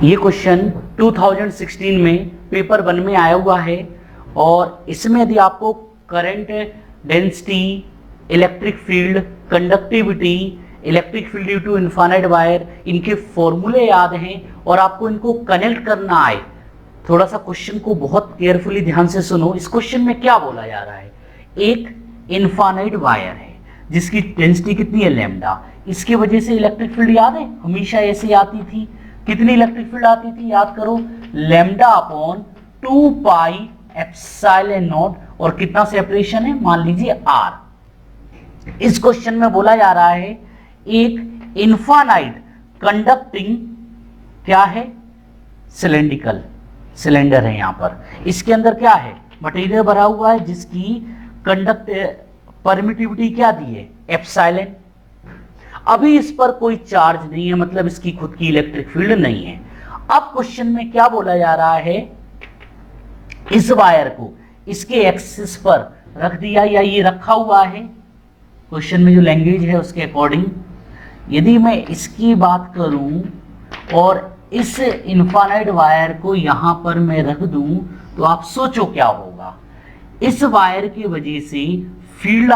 ये क्वेश्चन 2016 में पेपर 1 में आया हुआ है और इसमें यदि आपको current, density, electric field, conductivity, electric field due to infinite wire, इनके फॉर्मूले याद हैं और आपको इनको कनेक्ट करना आए, थोड़ा सा क्वेश्चन को बहुत केयरफुली ध्यान से सुनो। इस क्वेश्चन में क्या बोला जा रहा है, एक इनफाइनाइट वायर है जिसकी डेंसिटी कितनी है, लैम्डा। इसके वजह से इलेक्ट्रिक फील्ड याद है, हमेशा ऐसे आती थी। कितनी इलेक्ट्रिक फील्ड आती थी याद करो, lambda upon 2 pi epsilon not, और कितना सेपरेशन है, मान लीजिए r। इस क्वेश्चन में बोला जा रहा है एक इनफाइनाइट कंडक्टिंग क्या है, सिलेंड्रिकल सिलेंडर है। यहां पर इसके अंदर क्या है, मटेरियल भरा हुआ है जिसकी कंडक्ट परमिटिविटी क्या दी है, एप्सिलॉन। अभी इस पर कोई चार्ज नहीं है, मतलब इसकी खुद की इलेक्ट्रिक फील्ड नहीं है। अब क्वेश्चन में क्या बोला जा रहा है, इस वायर को इसके एक्सिस पर रख दिया या ये रखा हुआ है, क्वेश्चन में जो लैंग्वेज है उसके अकॉर्डिंग। यदि मैं इसकी बात करूं और इस इनफाइनाइट वायर को यहां पर मैं रख दूं तो आप सोचो क्या होगा। इस वायर की वजह से फील्ड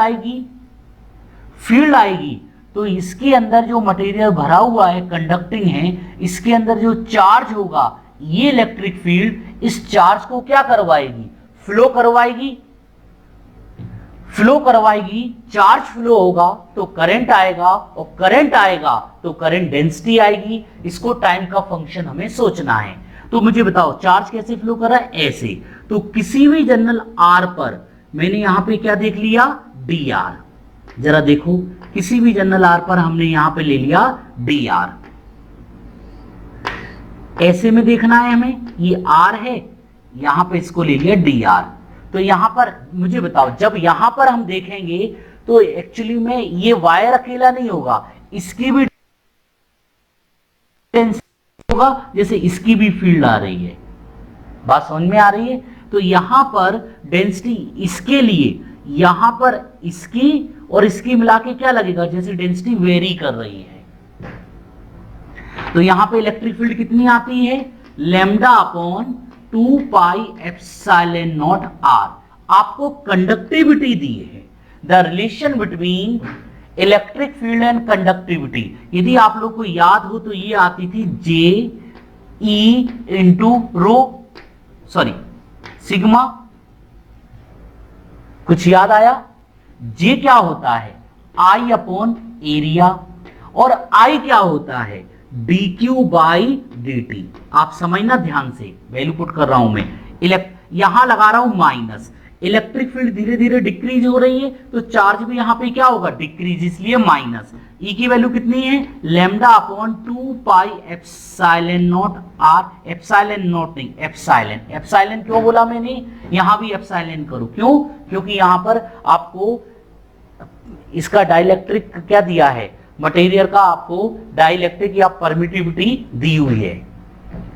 आएगी तो इसके अंदर जो मटेरियल भरा हुआ है, कंडक्टिंग है, इसके अंदर जो चार्ज होगा, ये इलेक्ट्रिक फील्ड इस चार्ज को क्या करवाएगी, फ्लो करवाएगी। चार्ज फ्लो होगा तो करंट आएगा, और करंट आएगा तो करंट डेंसिटी आएगी। इसको टाइम का फंक्शन हमें सोचना है। तो मुझे बताओ चार्ज कैसे फ्लो कर रहा है, ऐसे। तो किसी भी जनरल आर पर मैंने यहां पे क्या देख लिया, डी आर। जरा देखो, किसी भी जनरल आर पर हमने यहां पे ले लिया डी आर। ऐसे में देखना है हमें, ये आर है, यहां पे इसको ले लिया डी आर। तो यहां पर मुझे बताओ, जब यहां पर हम देखेंगे तो एक्चुअली में ये वायर अकेला नहीं होगा, इसकी भी होगा, जैसे इसकी भी फील्ड आ रही है। बात समझ में आ रही है। तो यहां पर डेंसिटी इसके लिए, यहां पर इसकी और इसकी मिला के क्या लगेगा, जैसे डेंसिटी वेरी कर रही है। तो यहां पे इलेक्ट्रिक फील्ड कितनी आती है, lambda upon 2 pi epsilon naught R. आपको कंडक्टिविटी दी है, the relation between electric field and conductivity. यदि आप लोग को याद हो तो ये आती थी J E into rho, sorry sigma. कुछ याद आया, जे क्या होता है, आई अपॉन एरिया, और आई क्या होता है, D Q by D T. आप समझना ध्यान से, वैल्यू पुट कर रहा हूं मैं, यहां लगा रहा हूं माइनस। इलेक्ट्रिक फील्ड धीरे धीरे डिक्रीज हो रही है तो चार्ज भी यहां पे क्या होगा, डिक्रीज, इसलिए माइनस। ई की वैल्यू कितनी है, lambda upon 2 pi epsilon naught R. Epsilon naught नहीं, एप्सिलॉन। एप्सिलॉन क्यों बोला मैंने, यहां भी एप्सिलॉन करो, क्यों, क्योंकि यहां पर आपको इसका डाइलेक्ट्रिक क्या दिया है, मटेरियल का आपको डाइलेक्ट्रिक या परमिटिविटी दी हुई है।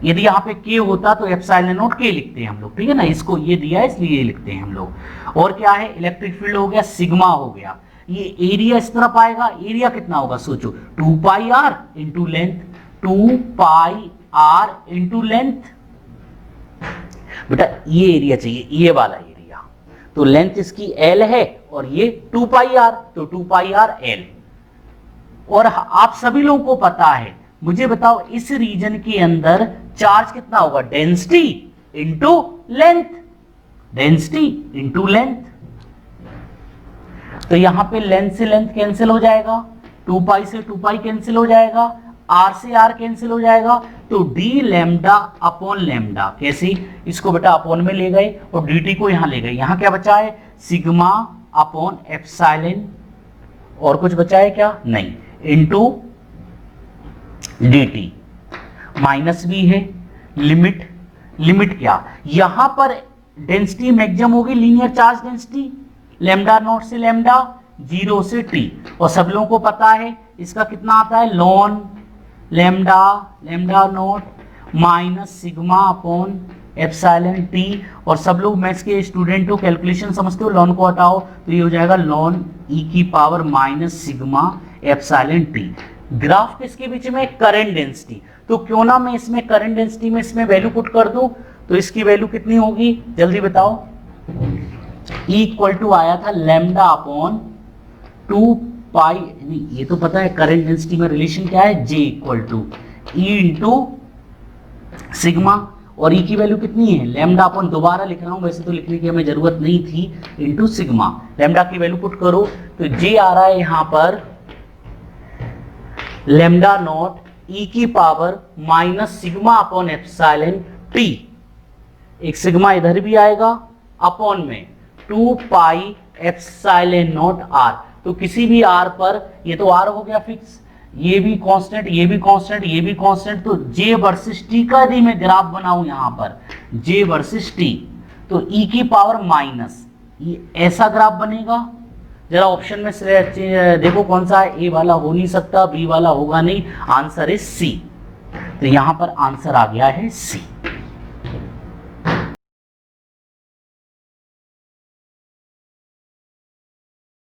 यदि यहाँ पे के होता तो एप्सिलॉन नॉट के लिखते हैं हम लोग, ठीक है ना। इसको ये दिया है इसलिए ये लिखते हैं हम लोग। और क्या है, इलेक्ट्रिक फील्ड हो गया, सिग्मा हो गया। ये एरिया इस तरफ आएगा, एरिया कितना होगा सोचो, 2 pi r into length, 2 pi r into length. बेटा ये एरिया चाहिए, ये वाला एरिया। तो लेंथ इसकी एल है और ये 2 पाई आर, तो 2 पाई आर एल। और आप सभी लोगों को पता है, मुझे बताओ इस रीजन के अंदर चार्ज कितना होगा, density into length, density into length. तो यहां पे लेंथ से लेंथ कैंसिल हो जाएगा, 2 पाई से 2 पाई कैंसिल हो जाएगा, आर से आर कैंसिल हो जाएगा। तो डी लैम्डा अपॉन लैम्डा, कैसे, इसको बेटा अपॉन में ले गए और डी टी को यहां ले गए। यहां क्या बचा है, सिग्मा अपॉन एप्सिलॉन, और कुछ बचा है क्या, नहीं, इंटू dt। माइनस भी है, लिमिट क्या, यहां पर डेंसिटी मैक्सिमम होगी, linear charge density, lambda naught से लैम्डा, 0 से t। और सब लोगों को पता है इसका कितना आता है, lawn lambda naught minus sigma upon epsilon T. और सब लोग मैथ्स के स्टूडेंट हो, कैलकुलेशन समझते हो, लॉन को हटाओ तो ये हो जाएगा लॉन ई की power minus sigma epsilon T. Graph किसके बीच में, करंट डेंसिटी। तो क्यों ना मैं इसमें करंट डेंसिटी में इसमें वैल्यू पुट कर दूं, तो इसकी वैल्यू कितनी होगी जल्दी बताओ। E इक्वल टू आया था लैम्डा अपॉन 2 पाई, ये तो पता है करंट डेंसिटी में रिलेशन क्या है, J equal to E into sigma, और E की वैल्यू कितनी है लैम्डा अपॉन, दोबारा लिख रहा हूं वैसे तो लिखने की हमें जरूरत नहीं थी, इंटू सिग्मा। लैम्डा की वैल्यू पुट करो तो J आ रहा है यहां पर लैम्डा नॉट E की power minus sigma upon epsilon T, एक सिग्मा इधर भी आएगा अपॉन में 2 पाई एप्सिलॉन नॉट R। तो किसी भी R पर, ये तो R हो गया फिक्स, ये भी कांस्टेंट, ये भी कांस्टेंट, ये भी कांस्टेंट, तो J वर्सेस T का यदि मैं ग्राफ बनाऊं यहां पर J वर्सेस T, तो E की पावर माइनस, ये ऐसा ग्राफ बनेगा। जरा ऑप्शन में से देखो कौन सा है, ए वाला हो नहीं सकता, बी वाला होगा नहीं, आंसर है सी। तो यहां पर आंसर आ गया है सी।